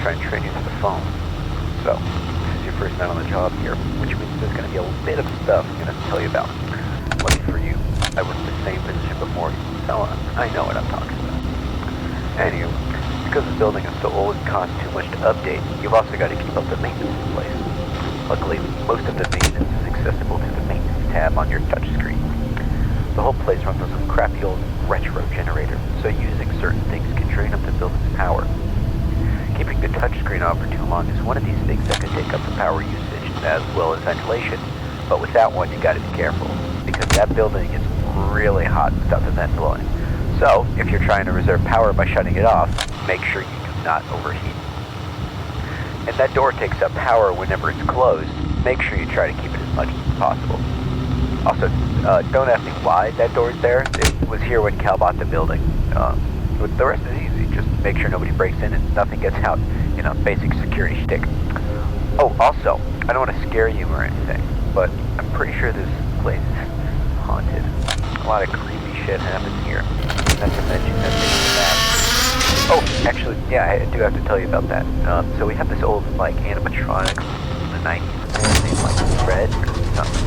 try and train you to the phone. So, this is your first night on the job here, which means there's going to be a bit of stuff I'm going to tell you about. Lucky for you, I worked the same position before, so I know what I'm talking about. Anyway, because the building is so old and costs too much to update, you've also got to keep up the maintenance in place. Luckily, most of the maintenance is accessible to the maintenance tab on your touchscreen. The whole place runs on some crappy old retro generator, so using certain things can drain up the building's power. Keeping the touchscreen on for too long is one of these things that could take up the power usage, as well as ventilation, but without one you gotta be careful, because that building is really hot and stuff is vent blowing. So, if you're trying to reserve power by shutting it off, make sure you do not overheat. And that door takes up power whenever it's closed. Make sure you try to keep it as much as possible. Also, don't ask me why that door is there. It was here when Cal bought the building. But the rest is easy. Just make sure nobody breaks in and nothing gets out. You know, basic security shtick. Oh, also, I don't want to scare you or anything, but I'm pretty sure this place is haunted. A lot of creepy shit happens here. Not to mention that thing. Oh, actually, yeah, I do have to tell you about that. So we have this old, like, animatronic from the 90s named, like, Fred or something.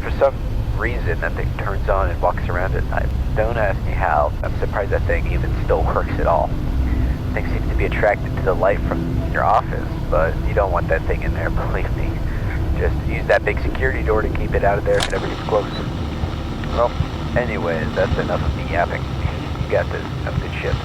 For some reason, that thing turns on and walks around at night. Don't ask me how. I'm surprised that thing even still works at all. The thing seems to be attracted to the light from your office, but you don't want that thing in there, believe me. Just use that big security door to keep it out of there if it ever gets close. Well, anyways, that's enough of me yapping. You got this. Have a good shift.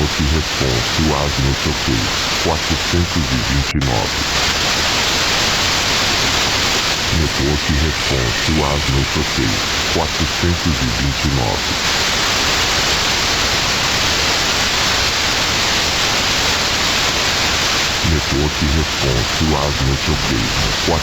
Network response to as não sei o que, 429. Network response to as não sei o que, 429. Network response to as não sei o que, 429.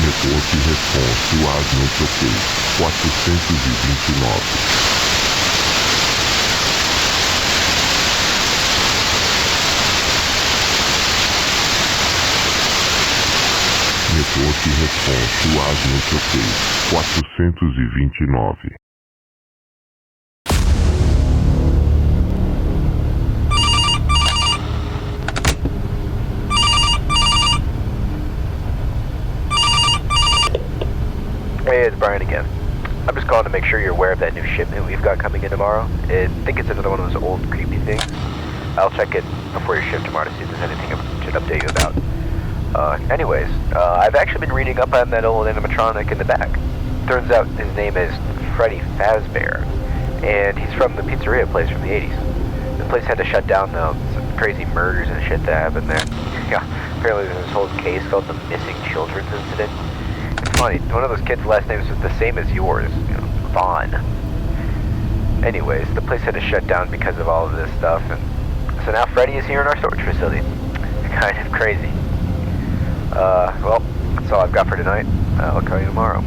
Network response to as não sei o que, 429. Network response to as não sei o que, 429. Hey, it's Brian again. I'm just calling to make sure you're aware of that new shipment we've got coming in tomorrow. I think it's another one of those old creepy things. I'll check it before your shift tomorrow to see if there's anything I should update you about. Anyways, I've actually been reading up on that old animatronic in the back. Turns out his name is Fazbear, and he's from the pizzeria place from the 80s. The place had to shut down though, some crazy murders and shit that happened there. Yeah, apparently there's this whole case called the Missing Children's Incident. It's funny, one of those kids' last names was the same as yours, Vaughn. Anyways, the place had to shut down because of all of this stuff, and so now Freddy is here in our storage facility. Kind of crazy. Well, that's all I've got for tonight. I'll call you tomorrow.